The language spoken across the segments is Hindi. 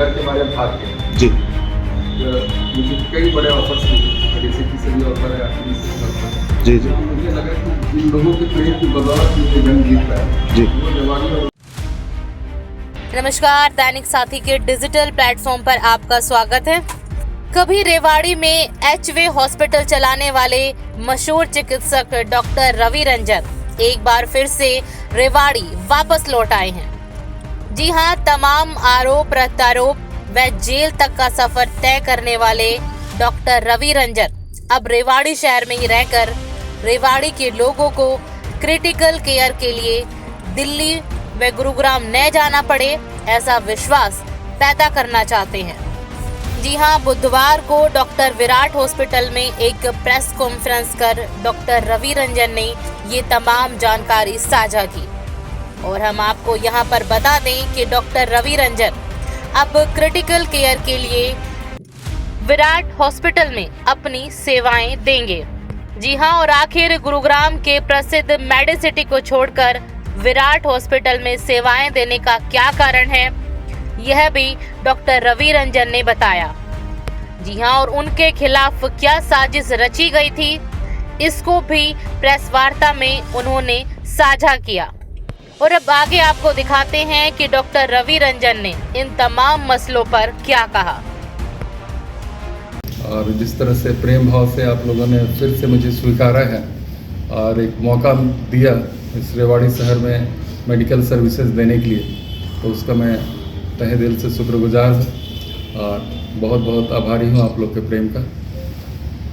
घर के बारे में बात किया जी तो मुझे कई बड़े ऑफर्स मिले, जैसे कि सभी ऑफर है, जी जी मुझे लगा कि जिन लोगों के प्रेम की बदौलत मुझे जंग जीत रहा है जी। वो रेवाड़ी और नमस्कार, दैनिक साथी के डिजिटल प्लेटफॉर्म पर आपका स्वागत है। कभी रेवाड़ी में एचवे हॉस्पिटल चलाने वाले मशहूर चिकित्सक डॉक्टर रवि रंजन एक बार फिर से रेवाड़ी वापस लौट आए हैं। जी हां, तमाम आरोप प्रत्यारोप व जेल तक का सफर तय करने वाले डॉक्टर रवि रंजन अब रेवाड़ी शहर में ही रहकर रेवाड़ी के लोगों को क्रिटिकल केयर के लिए दिल्ली व गुरुग्राम न जाना पड़े, ऐसा विश्वास पैदा करना चाहते हैं। जी हां, बुधवार को डॉक्टर विराट हॉस्पिटल में एक प्रेस कॉन्फ्रेंस कर डॉक्टर रवि रंजन ने ये तमाम जानकारी साझा की और हम आपको यहां पर बता दें कि डॉक्टर रवि रंजन अब क्रिटिकल केयर के लिए विराट हॉस्पिटल में अपनी सेवाएं देंगे। जी हां, और आखिर गुरुग्राम के प्रसिद्ध मेडिसिटी को छोड़कर विराट हॉस्पिटल में सेवाएं देने का क्या कारण है, यह भी डॉक्टर रवि रंजन ने बताया। जी हां, और उनके खिलाफ क्या साजिश रची गई थी, इसको भी प्रेस वार्ता में उन्होंने साझा किया। और अब आगे आपको दिखाते हैं कि डॉक्टर रवि रंजन ने इन तमाम मसलों पर क्या कहा। और जिस तरह से प्रेम भाव से आप लोगों ने फिर से मुझे स्वीकारा है और एक मौका दिया इस रेवाड़ी शहर में मेडिकल सर्विसेज देने के लिए, तो उसका मैं तहे दिल से शुक्रगुजार हूँ और बहुत बहुत आभारी हूँ आप लोग के प्रेम का।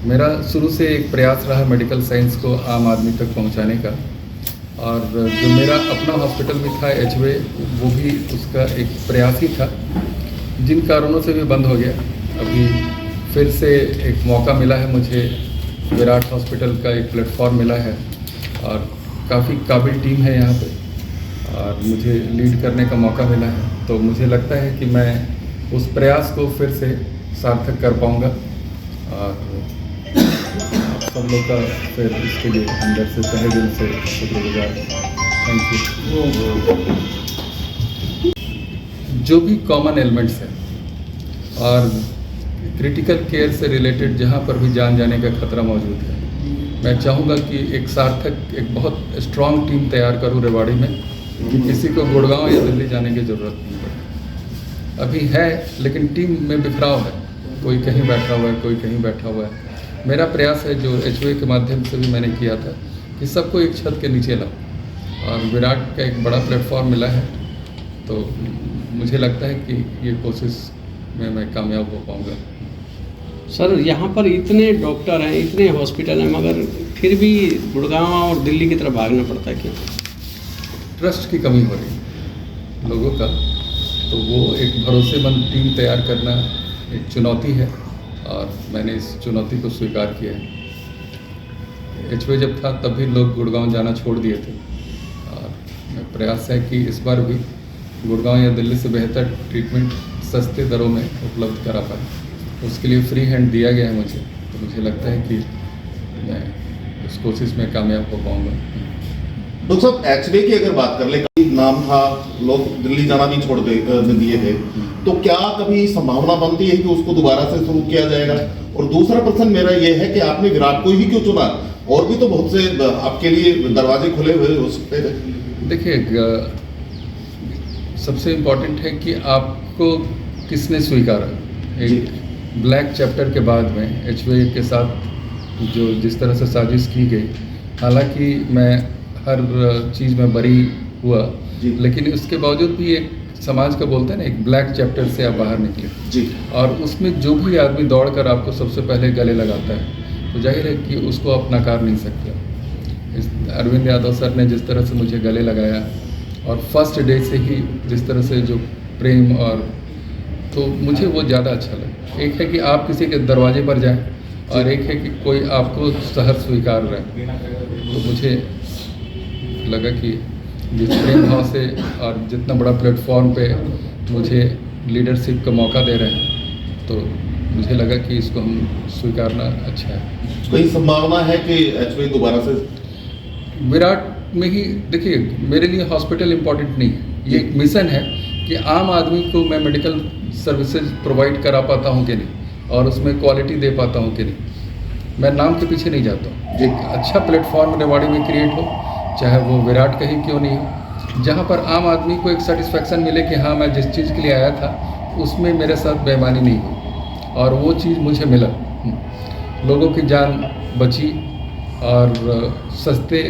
मेरा शुरू से एक प्रयास रहा मेडिकल साइंस को आम आदमी तक पहुँचाने का, और जो मेरा अपना हॉस्पिटल भी था एचवे, वो भी उसका एक प्रयास ही था, जिन कारणों से भी बंद हो गया। अभी फिर से एक मौका मिला है मुझे, विराट हॉस्पिटल का एक प्लेटफॉर्म मिला है और काफ़ी काबिल टीम है यहाँ पे और मुझे लीड करने का मौका मिला है, तो मुझे लगता है कि मैं उस प्रयास को फिर से सार्थक कर पाऊँगा और आप सब लोग का फिर इसके लिए अंदर से तहे दिल से शुक्रगुजार। Thank you. जो भी कॉमन एलिमेंट्स हैं और क्रिटिकल केयर से रिलेटेड जहाँ पर भी जान जाने का खतरा मौजूद है, मैं चाहूँगा कि एक सार्थक, एक बहुत स्ट्रॉन्ग टीम तैयार करूँ रेवाड़ी में कि किसी को गुड़गांव या दिल्ली जाने की ज़रूरत नहीं पड़े। अभी है लेकिन टीम में बिखराव है, कोई कहीं बैठा हुआ है, कोई कहीं बैठा हुआ है। मेरा प्रयास है, जो एचवे के माध्यम से भी मैंने किया था, कि सबको एक छत के नीचे लाऊं और विराट का एक बड़ा प्लेटफॉर्म मिला है, तो मुझे लगता है कि ये कोशिश में मैं कामयाब हो पाऊँगा। सर, यहाँ पर इतने डॉक्टर हैं, इतने हॉस्पिटल हैं, मगर फिर भी गुड़गांव और दिल्ली की तरफ भागना पड़ता है क्यों? ट्रस्ट की कमी हो रही है लोगों का, तो वो एक भरोसेमंद टीम तैयार करना एक चुनौती है और मैंने इस चुनौती को स्वीकार किया है। एचवे जब था तब भी लोग गुड़गांव जाना छोड़ दिए थे और प्रयास है कि इस बार भी गुड़गांव या दिल्ली से बेहतर ट्रीटमेंट सस्ते दरों में उपलब्ध करा पाए। उसके लिए फ्री हैंड दिया गया है मुझे, तो मुझे लगता है कि मैं उस कोशिश में कामयाब हो पाऊँगा। डॉक्टर साहब, एचवे की अगर बात कर ले, नाम था, लोग दिल्ली जाना भी छोड़ दिए थे, तो क्या कभी संभावना बनती है कि उसको दोबारा से शुरू किया जाएगा? और दूसरा प्रश्न मेरा ये है कि आपने विराट को ही क्यों चुना? और भी तो बहुत से आपके लिए दरवाजे खुले हुए हो सकते थे। देखिए, सबसे इम्पोर्टेंट है कि आपको किसने स्वीकारा। एक ब्लैक चैप्टर के बाद में एचवे के साथ जो जिस तरह से साजिश की गई, हालांकि मैं हर चीज़ में बरी हुआ, लेकिन उसके बावजूद भी एक समाज का बोलते हैं ना, एक ब्लैक चैप्टर से आप बाहर निकले जी, और उसमें जो भी आदमी दौड़कर आपको सबसे पहले गले लगाता है, तो जाहिर है कि उसको आप नकार नहीं सकते। अरविंद यादव सर ने जिस तरह से मुझे गले लगाया और फर्स्ट डे से ही जिस तरह से जो प्रेम, और तो मुझे वो ज़्यादा अच्छा लगा। एक है कि आप किसी के दरवाजे पर जाएं और एक है कि कोई आपको सहर्ष स्वीकार रहे, तो मुझे लगा कि जिस प्रेम भाव से और जितना बड़ा प्लेटफॉर्म पे मुझे लीडरशिप का मौका दे रहे हैं, तो मुझे लगा कि इसको हम स्वीकारना अच्छा है। कोई संभावना है कि एचवे दोबारा से विराट में ही? देखिए, मेरे लिए हॉस्पिटल इम्पोर्टेंट नहीं है, ये एक मिशन है कि आम आदमी को मैं मेडिकल सर्विसेज प्रोवाइड करा पाता हूँ कि नहीं, और उसमें क्वालिटी दे पाता हूँ कि नहीं। मैं नाम के पीछे नहीं जाता हूँ। एक अच्छा प्लेटफॉर्म रेवाड़ी में क्रिएट हो, चाहे वो विराट कहीं क्यों नहीं हो, जहाँ पर आम आदमी को एक सेटिस्फैक्शन मिले कि हाँ, मैं जिस चीज़ के लिए आया था उसमें मेरे साथ बेईमानी नहीं हुई, और वो चीज़ मुझे मिला। लोगों की जान बची और सस्ते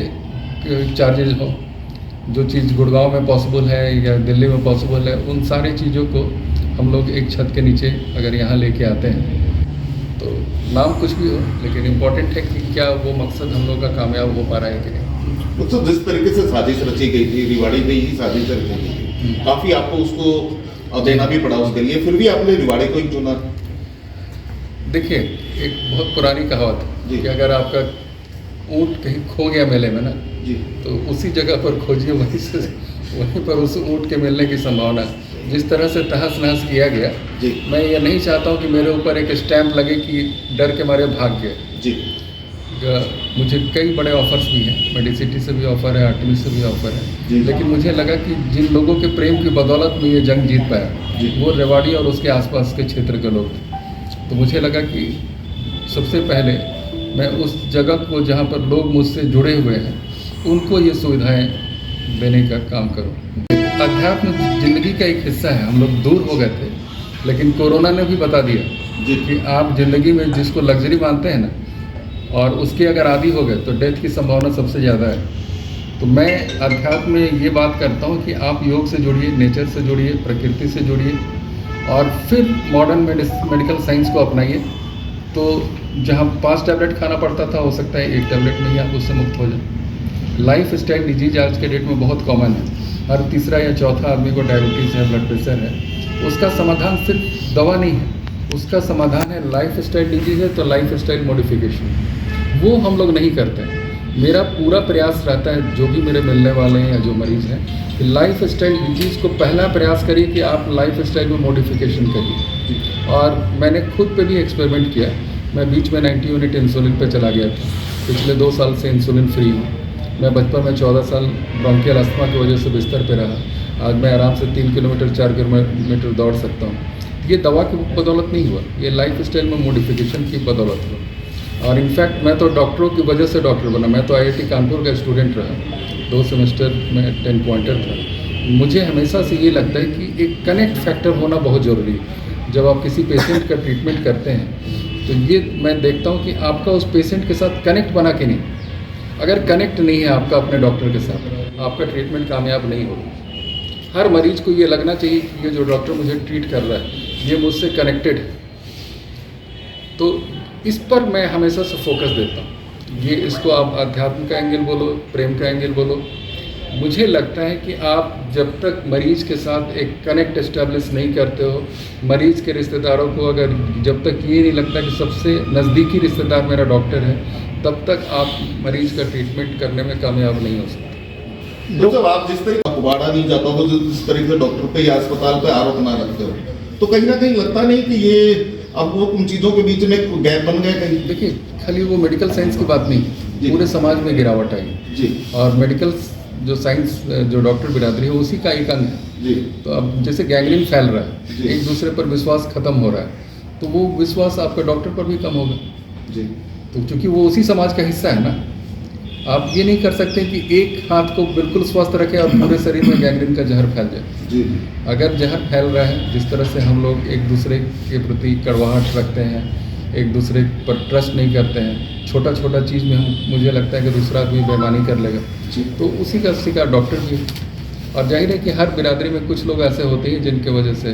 चार्जेज हो। जो चीज़ गुड़गांव में पॉसिबल है या दिल्ली में पॉसिबल है, उन सारी चीज़ों को हम लोग एक छत के नीचे अगर यहाँ लेके आते हैं, तो नाम कुछ भी हो, लेकिन इम्पोर्टेंट है कि क्या वो मकसद हम लोग का कामयाब हो पा रहा है कि नहीं। तो जिस तरीके से साजिश रची गई थी, रेवाड़ी में ही साजिश रची गई थी, काफ़ी आपको उसको देना भी पड़ा उसके लिए, फिर भी आपने रेवाड़ी को ही चुना। देखिए, एक बहुत पुरानी कहावत है कि अगर आपका ऊँट कहीं खो गया मेले में ना जी, तो उसी जगह पर खोजिए, वहीं पर उस ऊँट के मिलने की संभावना है। जिस तरह से तहस नहस किया गया, जी, मैं ये नहीं चाहता हूँ कि मेरे ऊपर एक स्टैंप लगे कि डर के मारे भाग गए। जी, मुझे कई बड़े ऑफर्स भी हैं, मेडिसिटी से भी ऑफ़र है, आर्टेमिस से भी ऑफ़र जी। है, लेकिन मुझे लगा कि जिन लोगों के प्रेम की बदौलत में ये जंग जीत जी। पाया, वो रेवाड़ी और उसके आसपास के क्षेत्र के लोग थे। तो मुझे लगा कि सबसे पहले मैं उस जगह को जहाँ पर लोग मुझसे जुड़े हुए हैं, उनको ये सुविधाएं देने का काम करूं। अध्यात्म जिंदगी का एक हिस्सा है। हम लोग दूर हो गए थे, लेकिन कोरोना ने भी बता दिया जी। कि आप ज़िंदगी में जिसको लग्जरी मानते हैं ना, और उसके अगर आदी हो गए तो डेथ की संभावना सबसे ज़्यादा है। तो मैं अध्यात्म में ये बात करता हूँ कि आप योग से जुड़िए, नेचर से जुड़िए, प्रकृति से जुड़िए, और फिर मॉडर्न मेडिकल साइंस को अपनाइए। तो जहाँ 5 टैबलेट खाना पड़ता था, हो सकता है 1 टैबलेट में ही आप उससे मुक्त हो जाए। लाइफ स्टाइल डिजीज आज के डेट में बहुत कॉमन है। हर तीसरा या चौथा आदमी को डायबिटीज़ है, ब्लड प्रेशर है। उसका समाधान सिर्फ दवा नहीं है, उसका समाधान है लाइफ स्टाइल डिजीज है तो लाइफ स्टाइल मॉडिफिकेशन। वो हम लोग नहीं करते हैं। मेरा पूरा प्रयास रहता है, जो भी मेरे मिलने वाले हैं या जो मरीज़ हैं, कि लाइफ स्टाइल डिजीज़ को पहला प्रयास करिए कि आप लाइफ स्टाइल में मॉडिफिकेशन करिए। और मैंने खुद पे भी एक्सपेरिमेंट किया। मैं बीच में 90 यूनिट इंसुलिन पे चला गया था। पिछले 2 साल से इंसुलिन फ्री हूँ। मैं बचपन में 14 साल ब्रोंकियल अस्थमा की वजह से बिस्तर पे रहा। आज मैं आराम से 3 किलोमीटर 4 किलोमीटर दौड़ सकता हूँ। ये दवा की बदौलत नहीं हुआ, ये लाइफ स्टाइल में मॉडिफिकेशन की बदौलत हुआ। और इनफैक्ट मैं तो डॉक्टरों की वजह से डॉक्टर बना। मैं तो IIT कानपुर का स्टूडेंट रहा, 2 सेमेस्टर में 10 पॉइंटर था। मुझे हमेशा से ये लगता है कि एक कनेक्ट फैक्टर होना बहुत ज़रूरी है। जब आप किसी पेशेंट का ट्रीटमेंट करते हैं, तो ये मैं देखता हूँ कि आपका उस पेशेंट के साथ कनेक्ट बना कि नहीं। अगर कनेक्ट नहीं है आपका अपने डॉक्टर के साथ, आपका ट्रीटमेंट कामयाब नहीं होगा। हर मरीज़ को ये लगना चाहिए कि ये जो डॉक्टर मुझे ट्रीट कर रहा है, ये मुझसे कनेक्टेड है। तो इस पर मैं हमेशा से फोकस देता हूँ। ये इसको आप अध्यात्म का एंगल बोलो, प्रेम का एंगल बोलो। मुझे लगता है कि आप जब तक मरीज़ के साथ एक कनेक्ट एस्टेब्लिश नहीं करते हो, मरीज़ के रिश्तेदारों को अगर जब तक ये नहीं लगता कि सबसे नज़दीकी रिश्तेदार मेरा डॉक्टर है, तब तक आप मरीज़ का ट्रीटमेंट करने में कामयाब नहीं हो सकते। तो जब आप जिस तरह का कुबाड़ा नहीं जाता हो, जिस तरह से डॉक्टर पे या अस्पताल पे आरोप ना रखते हो, तो कहीं ना कहीं लगता नहीं कि ये अब वो उन चीज़ों के बीच में गैप बन गए कहीं? देखिए, खाली वो मेडिकल साइंस की बात नहीं है, पूरे समाज में गिरावट आई जी। और मेडिकल जो साइंस जो डॉक्टर बिरादरी है, उसी का एक अंग है जी। तो अब जैसे गैंग्रीन फैल रहा जी। है, एक दूसरे पर विश्वास खत्म हो रहा है, तो वो विश्वास आपका डॉक्टर पर भी कम होगा। जी। तो चूंकि वो उसी समाज का हिस्सा है ना, आप ये नहीं कर सकते कि एक हाथ को बिल्कुल स्वस्थ रखें और पूरे शरीर में गैंग्रीन का जहर फैल जाए। जी। अगर जहर फैल रहा है, जिस तरह से हम लोग एक दूसरे के प्रति कड़वाहट रखते हैं, एक दूसरे पर ट्रस्ट नहीं करते हैं, छोटा छोटा चीज़ में हम मुझे लगता है कि दूसरा आदमी बेईमानी कर लेगा, तो उसी का शिकार डॉक्टर भी है। और जाहिर है कि हर बिरादरी में कुछ लोग ऐसे होते हैं जिनके वजह से